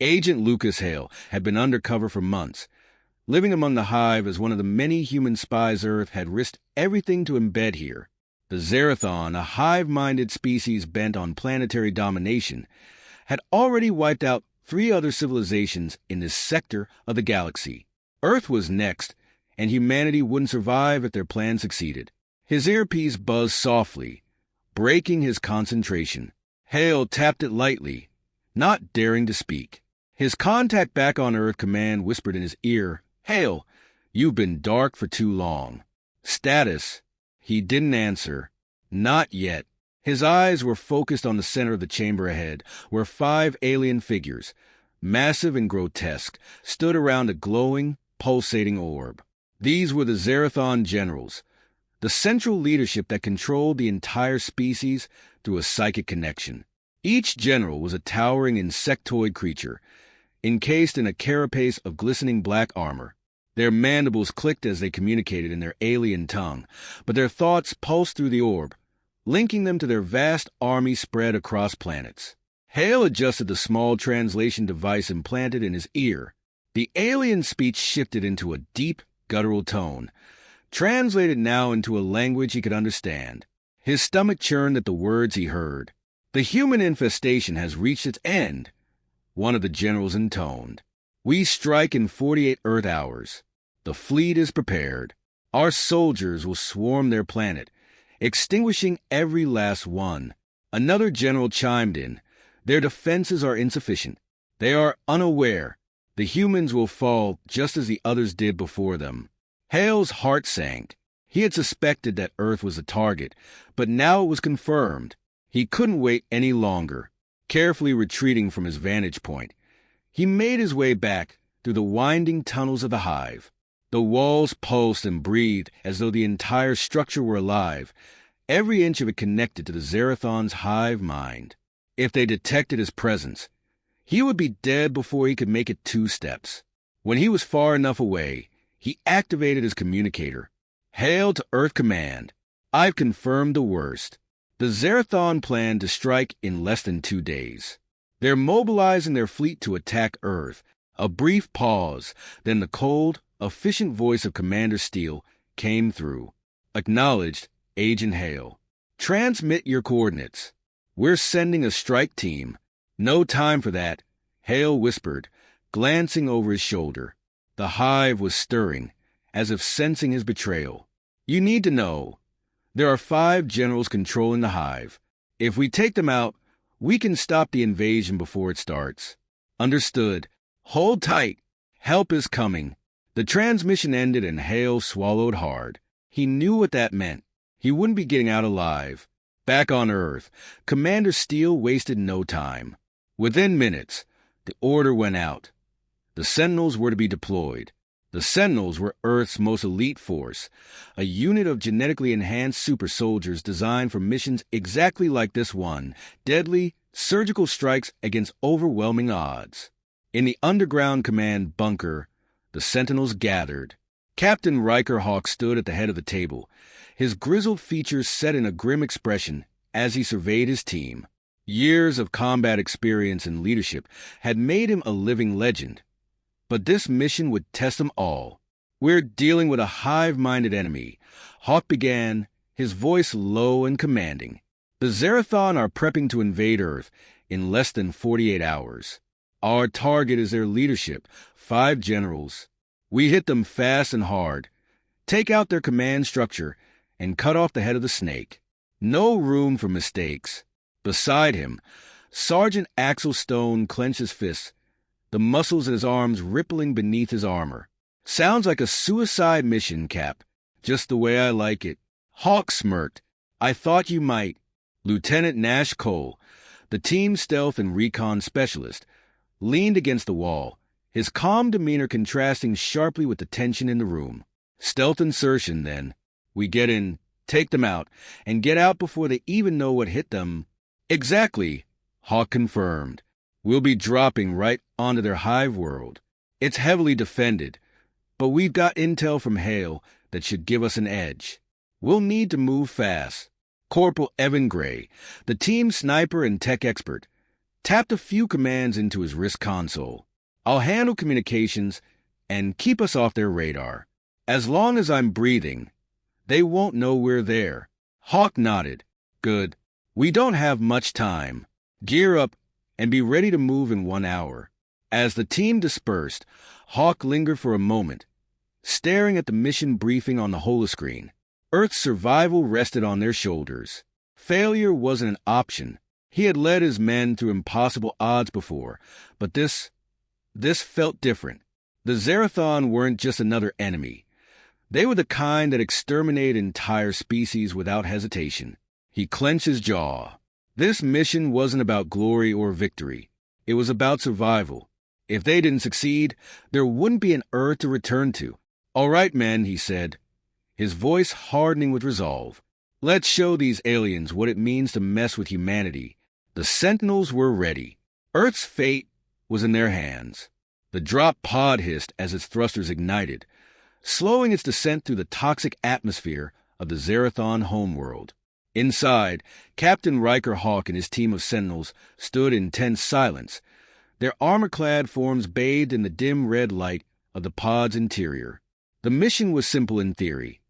Agent Lucas Hale had been undercover for months, living among the Hive as one of the many human spies Earth had risked everything to embed here. The Zerathon, a hive-minded species bent on planetary domination, had already wiped out 3 other civilizations in this sector of the galaxy. Earth was next, and humanity wouldn't survive if their plan succeeded. His earpiece buzzed softly, breaking his concentration. Hale tapped it lightly, not daring to speak. His contact back on Earth command whispered in his ear, "Hale, you've been dark for too long." "Status?" He didn't answer. Not yet. His eyes were focused on the center of the chamber ahead, where 5 alien figures, massive and grotesque, stood around a glowing, pulsating orb. These were the Zerathon generals, the central leadership that controlled the entire species through a psychic connection. Each general was a towering insectoid creature, encased in a carapace of glistening black armor. Their mandibles clicked as they communicated in their alien tongue, but their thoughts pulsed through the orb, linking them to their vast army spread across planets. Hale adjusted the small translation device implanted in his ear. The alien speech shifted into a deep, guttural tone, translated now into a language he could understand. His stomach churned at the words he heard. "The human infestation has reached its end," one of the generals intoned. "We strike in 48 Earth hours. The fleet is prepared. Our soldiers will swarm their planet, extinguishing every last one." Another general chimed in. "Their defenses are insufficient. They are unaware. The humans will fall just as the others did before them." Hale's heart sank. He had suspected that Earth was the target, but now it was confirmed. He couldn't wait any longer. Carefully retreating from his vantage point, he made his way back through the winding tunnels of the Hive. The walls pulsed and breathed as though the entire structure were alive, every inch of it connected to the Zerathon's hive mind. If they detected his presence, he would be dead before he could make it 2 steps. When he was far enough away, he activated his communicator. "Hail to Earth Command. I've confirmed the worst. The Zerathon plan to strike in less than 2 days. They're mobilizing their fleet to attack Earth." A brief pause, then the cold, efficient voice of Commander Steele came through. "Acknowledged, Agent Hale. Transmit your coordinates. We're sending a strike team." "No time for that," Hale whispered, glancing over his shoulder. The Hive was stirring, as if sensing his betrayal. "You need to know. There are 5 generals controlling the Hive. If we take them out, we can stop the invasion before it starts." "Understood. Hold tight. Help is coming." The transmission ended and Hale swallowed hard. He knew what that meant. He wouldn't be getting out alive. Back on Earth, Commander Steele wasted no time. Within minutes, the order went out. The Sentinels were to be deployed. The Sentinels were Earth's most elite force, a unit of genetically enhanced super soldiers designed for missions exactly like this one, deadly, surgical strikes against overwhelming odds. In the underground command bunker, the Sentinels gathered. Captain Riker Hawk stood at the head of the table, his grizzled features set in a grim expression as he surveyed his team. Years of combat experience and leadership had made him a living legend. But this mission would test them all. "We're dealing with a hive-minded enemy," Hawk began, his voice low and commanding. "The Zerathon are prepping to invade Earth in less than 48 hours. Our target is their leadership, 5 generals. We hit them fast and hard, take out their command structure, and cut off the head of the snake. No room for mistakes." Beside him, Sergeant Axel Stone clenched his fists, the muscles in his arms rippling beneath his armor. "Sounds like a suicide mission, Cap. Just the way I like it." Hawk smirked. "I thought you might." Lieutenant Nash Cole, the team's stealth and recon specialist, leaned against the wall, his calm demeanor contrasting sharply with the tension in the room. "Stealth insertion, then. We get in, take them out, and get out before they even know what hit them." "Exactly," Hawk confirmed. "We'll be dropping right onto their hive world. It's heavily defended, but we've got intel from Hale that should give us an edge. We'll need to move fast." Corporal Evan Gray, the team sniper and tech expert, tapped a few commands into his wrist console. "I'll handle communications and keep us off their radar. As long as I'm breathing, they won't know we're there." Hawk nodded. "Good. We don't have much time. Gear up and be ready to move in 1 hour." As the team dispersed, Hawk lingered for a moment, staring at the mission briefing on the holoscreen. Earth's survival rested on their shoulders. Failure wasn't an option. He had led his men through impossible odds before, but this felt different. The Zerathon weren't just another enemy. They were the kind that exterminate entire species without hesitation. He clenched his jaw. This mission wasn't about glory or victory. It was about survival. If they didn't succeed, there wouldn't be an Earth to return to. "All right, men," he said, his voice hardening with resolve. "Let's show these aliens what it means to mess with humanity." The Sentinels were ready. Earth's fate was in their hands. The drop pod hissed as its thrusters ignited, slowing its descent through the toxic atmosphere of the Zerathon homeworld. Inside, Captain Riker Hawk and his team of Sentinels stood in tense silence, their armor-clad forms bathed in the dim red light of the pod's interior. The mission was simple in theory.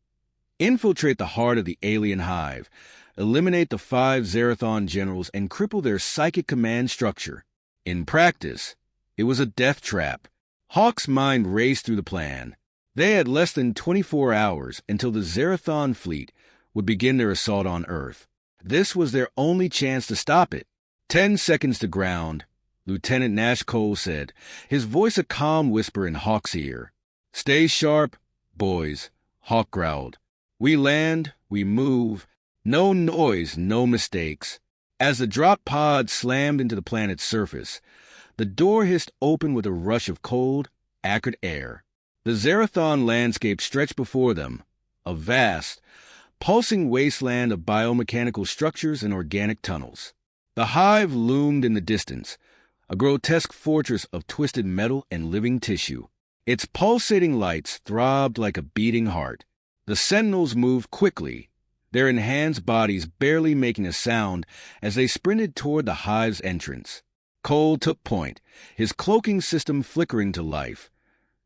Infiltrate the heart of the alien hive, eliminate the 5 Zerathon generals, and cripple their psychic command structure. In practice, it was a death trap. Hawk's mind raced through the plan. They had less than 24 hours until the Zerathon fleet would begin their assault on Earth. This was their only chance to stop it. 10 seconds to ground, Lieutenant Nash Cole said, his voice a calm whisper in Hawk's ear. "Stay sharp, boys," Hawk growled. "We land, we move. No noise, no mistakes." As the drop pod slammed into the planet's surface, the door hissed open with a rush of cold, acrid air. The Zerathon landscape stretched before them, a vast, pulsing wasteland of biomechanical structures and organic tunnels. The hive loomed in the distance, a grotesque fortress of twisted metal and living tissue. Its pulsating lights throbbed like a beating heart. The Sentinels moved quickly, their enhanced bodies barely making a sound as they sprinted toward the hive's entrance. Cole took point, his cloaking system flickering to life,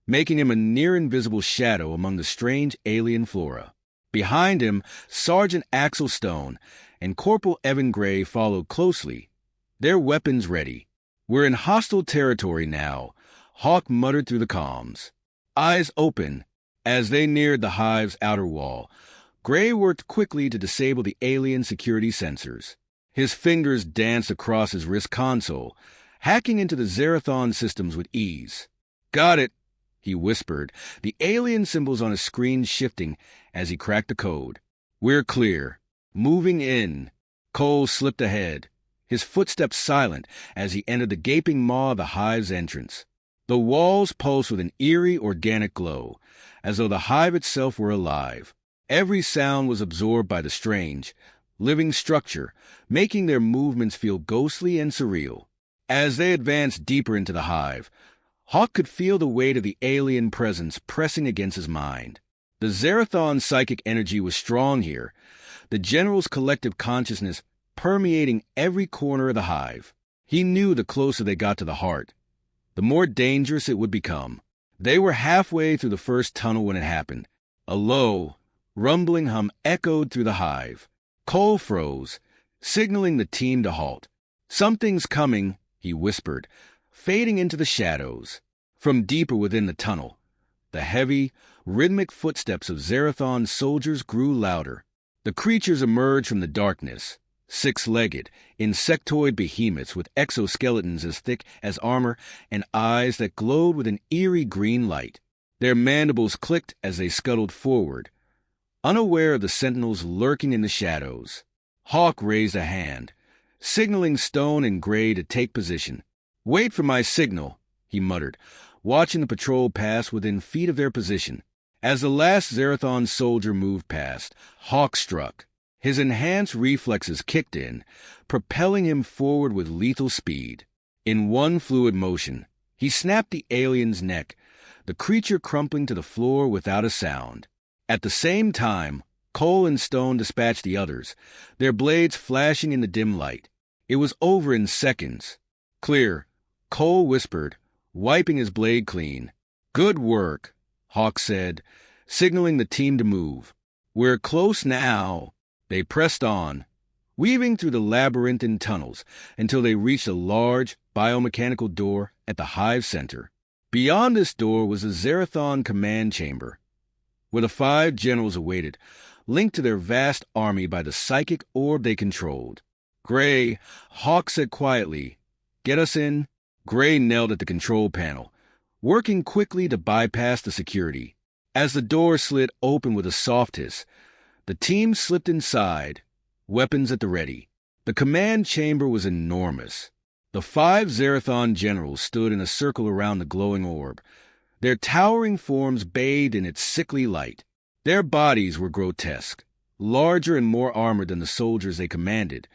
making him a near-invisible shadow among the strange alien flora. Behind him, Sergeant Axel Stone and Corporal Evan Gray followed closely, their weapons ready. "We're in hostile territory now," Hawk muttered through the comms. Eyes open, as they neared the hive's outer wall, Gray worked quickly to disable the alien security sensors. His fingers danced across his wrist console, hacking into the Zerathon systems with ease. "Got it," he whispered, the alien symbols on his screen shifting as he cracked the code. "We're clear. Moving in." Cole slipped ahead, his footsteps silent as he entered the gaping maw of the hive's entrance. The walls pulsed with an eerie organic glow, as though the hive itself were alive. Every sound was absorbed by the strange, living structure, making their movements feel ghostly and surreal. As they advanced deeper into the hive, Hawk could feel the weight of the alien presence pressing against his mind. The Zerathon psychic energy was strong here, the general's collective consciousness permeating every corner of the hive. He knew the closer they got to the heart, the more dangerous it would become. They were halfway through the first tunnel when it happened. A low, rumbling hum echoed through the hive. Cole froze, signaling the team to halt. "Something's coming," he whispered, fading into the shadows. From deeper within the tunnel, the heavy, rhythmic footsteps of Zerathon soldiers grew louder. The creatures emerged from the darkness, six-legged, insectoid behemoths with exoskeletons as thick as armor and eyes that glowed with an eerie green light. Their mandibles clicked as they scuttled forward, unaware of the sentinels lurking in the shadows. Hawk raised a hand, signaling Stone and Gray to take position. "Wait for my signal," he muttered, watching the patrol pass within feet of their position. As the last Zerathon soldier moved past, Hawk struck. His enhanced reflexes kicked in, propelling him forward with lethal speed. In one fluid motion, he snapped the alien's neck, the creature crumpling to the floor without a sound. At the same time, Cole and Stone dispatched the others, their blades flashing in the dim light. It was over in seconds. Clear, Cole whispered, wiping his blade clean. Good work, Hawk said, signaling the team to move. We're close now. They pressed on, weaving through the labyrinthine tunnels until they reached a large, biomechanical door at the hive center. Beyond this door was the Zerathon command chamber, where the 5 generals awaited, linked to their vast army by the psychic orb they controlled. Gray, Hawk said quietly, "Get us in." Gray knelt at the control panel, working quickly to bypass the security. As the door slid open with a soft hiss, the team slipped inside, weapons at the ready. The command chamber was enormous. The 5 Zerathon generals stood in a circle around the glowing orb, their towering forms bathed in its sickly light. Their bodies were grotesque, larger and more armored than the soldiers they commanded,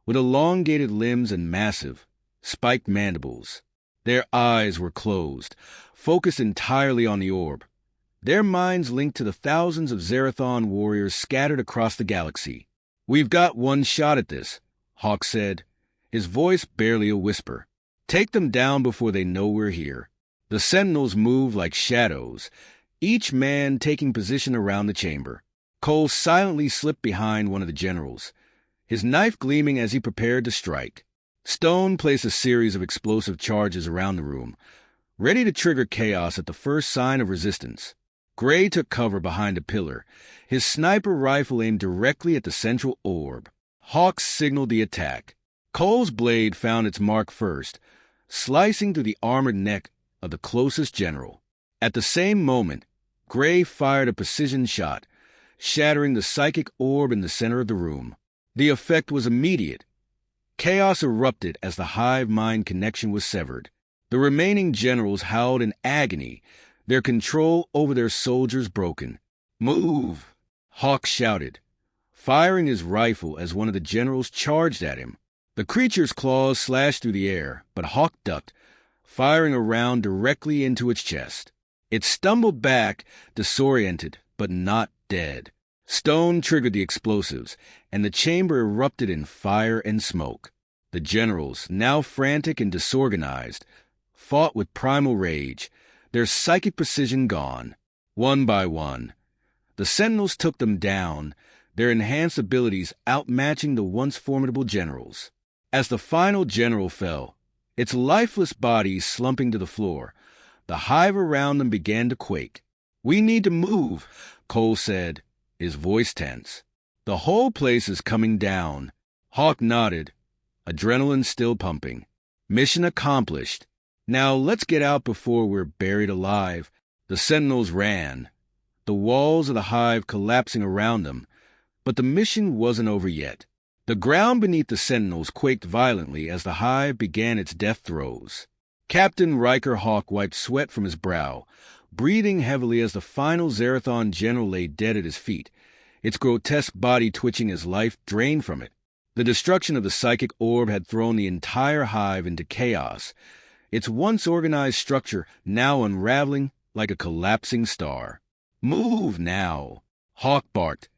with elongated limbs and massive, spiked mandibles. Their eyes were closed, focused entirely on the orb, their minds linked to the thousands of Zerathon warriors scattered across the galaxy. "We've got one shot at this," Hawk said, his voice barely a whisper. "Take them down before they know we're here." The sentinels moved like shadows, each man taking position around the chamber. Cole silently slipped behind one of the generals, his knife gleaming as he prepared to strike. Stone placed a series of explosive charges around the room, ready to trigger chaos at the first sign of resistance. Gray took cover behind a pillar, his sniper rifle aimed directly at the central orb. Hawk signaled the attack. Cole's blade found its mark first, slicing through the armored neck of the closest general. At the same moment, Gray fired a precision shot, shattering the psychic orb in the center of the room. The effect was immediate. Chaos erupted as the hive-mind connection was severed. The remaining generals howled in agony, their control over their soldiers broken. "Move!" Hawk shouted, firing his rifle as one of the generals charged at him. The creature's claws slashed through the air, but Hawk ducked, firing a round directly into its chest. It stumbled back, disoriented, but not dead. Stone triggered the explosives, and the chamber erupted in fire and smoke. The generals, now frantic and disorganized, fought with primal rage, their psychic precision gone. One by one, the sentinels took them down, their enhanced abilities outmatching the once formidable generals. As the final general fell, its lifeless body slumping to the floor, the hive around them began to quake. "We need to move," Cole said, his voice tense. "The whole place is coming down." Hawk nodded, adrenaline still pumping. "Mission accomplished. Now let's get out before we're buried alive." The sentinels ran, the walls of the hive collapsing around them, but the mission wasn't over yet. The ground beneath the sentinels quaked violently as the hive began its death throes. Captain Riker Hawk wiped sweat from his brow, breathing heavily as the final Zerathon general lay dead at his feet, its grotesque body twitching as life drained from it. The destruction of the psychic orb had thrown the entire hive into chaos, its once organized structure now unraveling like a collapsing star. "Move now," Hawk barked,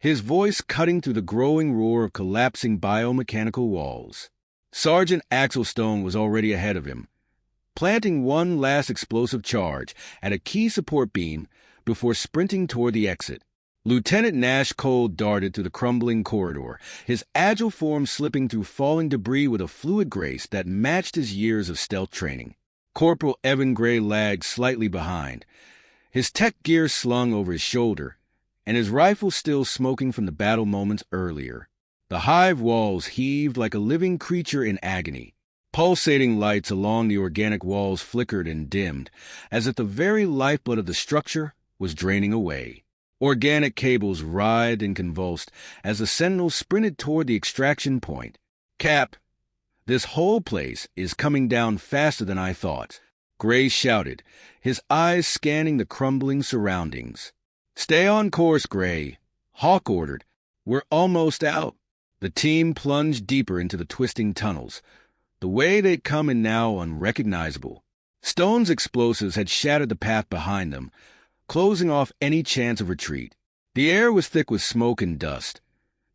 his voice cutting through the growing roar of collapsing biomechanical walls. Sergeant Axel Stone was already ahead of him, planting one last explosive charge at a key support beam before sprinting toward the exit. Lieutenant Nash Cole darted through the crumbling corridor, his agile form slipping through falling debris with a fluid grace that matched his years of stealth training. Corporal Evan Gray lagged slightly behind, his tech gear slung over his shoulder, and his rifle still smoking from the battle moments earlier. The hive walls heaved like a living creature in agony. Pulsating lights along the organic walls flickered and dimmed, as if the very lifeblood of the structure was draining away. Organic cables writhed and convulsed as the sentinels sprinted toward the extraction point. "Cap, this whole place is coming down faster than I thought," Gray shouted, his eyes scanning the crumbling surroundings. "Stay on course, Gray," Hawk ordered. "We're almost out." The team plunged deeper into the twisting tunnels, the way they'd come in now unrecognizable. Stone's explosives had shattered the path behind them, closing off any chance of retreat. The air was thick with smoke and dust,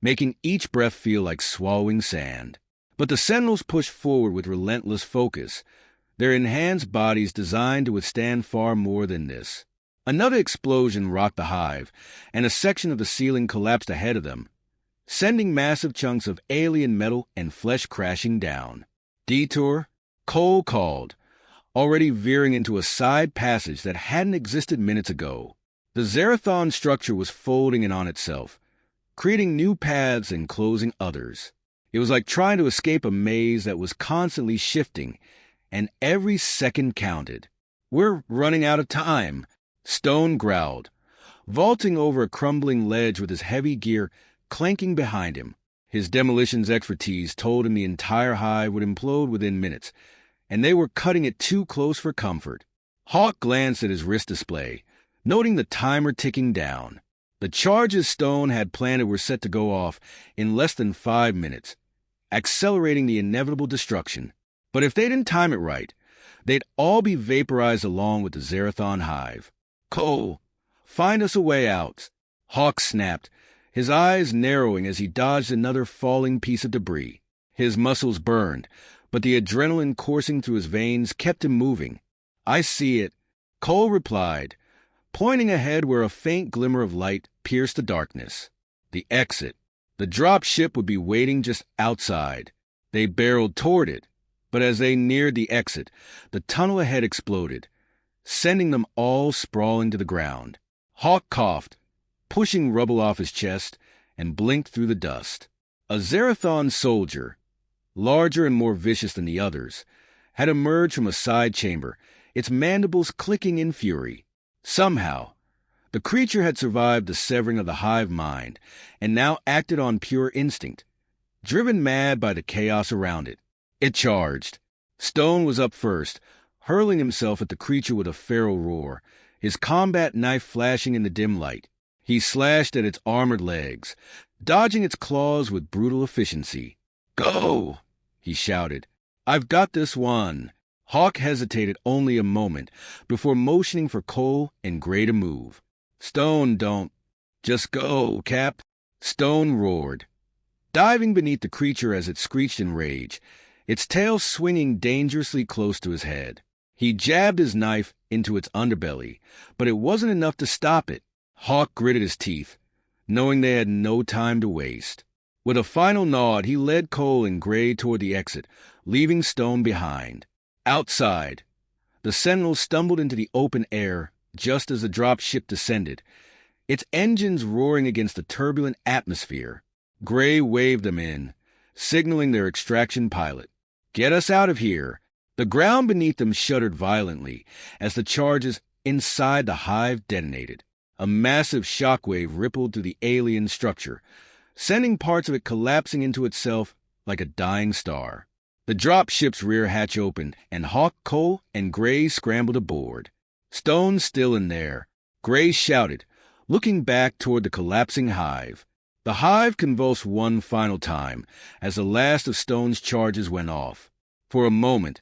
making each breath feel like swallowing sand. But the Sentinels pushed forward with relentless focus, their enhanced bodies designed to withstand far more than this. Another explosion rocked the hive, and a section of the ceiling collapsed ahead of them, sending massive chunks of alien metal and flesh crashing down. Detour, Cole called, already veering into a side passage that hadn't existed minutes ago. The Zerathon structure was folding in on itself, creating new paths and closing others. It was like trying to escape a maze that was constantly shifting, and every second counted. "We're running out of time," Stone growled, vaulting over a crumbling ledge with his heavy gear clanking behind him. His demolitions expertise told him the entire hive would implode within minutes, and they were cutting it too close for comfort. Hawk glanced at his wrist display, noting the timer ticking down. The charges Stone had planted were set to go off in less than 5 minutes, accelerating the inevitable destruction. But if they didn't time it right, they'd all be vaporized along with the Zerathon hive. "Cole, find us a way out," Hawk snapped, his eyes narrowing as he dodged another falling piece of debris. His muscles burned, but the adrenaline coursing through his veins kept him moving. "I see it," Cole replied, pointing ahead where a faint glimmer of light pierced the darkness. The exit. The drop ship would be waiting just outside. They barreled toward it, but as they neared the exit, the tunnel ahead exploded, sending them all sprawling to the ground. Hawk coughed, pushing rubble off his chest, and blinked through the dust. A Zerathon soldier, larger and more vicious than the others, had emerged from a side chamber, its mandibles clicking in fury. Somehow, the creature had survived the severing of the hive mind and now acted on pure instinct, driven mad by the chaos around it. It charged. Stone was up first, hurling himself at the creature with a feral roar, his combat knife flashing in the dim light. He slashed at its armored legs, dodging its claws with brutal efficiency. "Go!" he shouted. "I've got this one." Hawk hesitated only a moment before motioning for Cole and Gray to move. "Stone, don't. Just go, Cap," Stone roared, diving beneath the creature as it screeched in rage, its tail swinging dangerously close to his head. He jabbed his knife into its underbelly, but it wasn't enough to stop it. Hawk gritted his teeth, knowing they had no time to waste. With a final nod, he led Cole and Gray toward the exit, leaving Stone behind. Outside, the Sentinels stumbled into the open air just as the drop ship descended, its engines roaring against the turbulent atmosphere. Gray waved them in, signaling their extraction pilot. "Get us out of here." The ground beneath them shuddered violently as the charges inside the hive detonated. A massive shockwave rippled through the alien structure, sending parts of it collapsing into itself like a dying star. The drop ship's rear hatch opened, and Hawk, Cole, and Gray scrambled aboard. Stone still in there, Gray shouted, looking back toward the collapsing hive. The hive convulsed one final time as the last of Stone's charges went off. For a moment,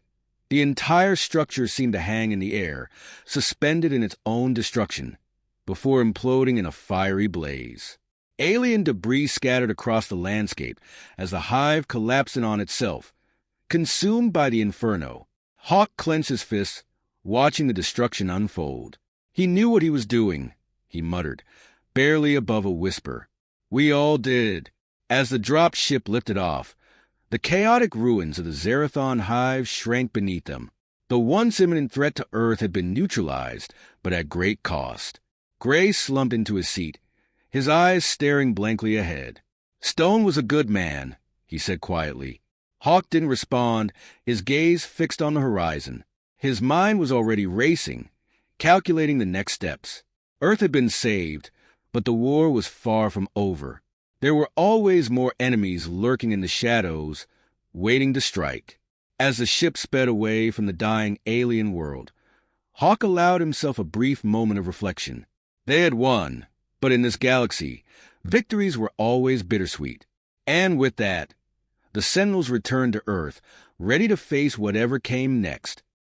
the entire structure seemed to hang in the air, suspended in its own destruction, before imploding in a fiery blaze. Alien debris scattered across the landscape as the hive collapsed in on itself, consumed by the inferno. Hawk clenched his fists, watching the destruction unfold. He knew what he was doing, he muttered, barely above a whisper. "We all did." As the drop ship lifted off, the chaotic ruins of the Zerathon hive shrank beneath them. The once imminent threat to Earth had been neutralized, but at great cost. Gray slumped into his seat, his eyes staring blankly ahead. "Stone was a good man," he said quietly. Hawk didn't respond, his gaze fixed on the horizon. His mind was already racing, calculating the next steps. Earth had been saved, but the war was far from over. There were always more enemies lurking in the shadows, waiting to strike. As the ship sped away from the dying alien world, Hawk allowed himself a brief moment of reflection. They had won, but in this galaxy, victories were always bittersweet. And with that, the Sentinels returned to Earth, ready to face whatever came next.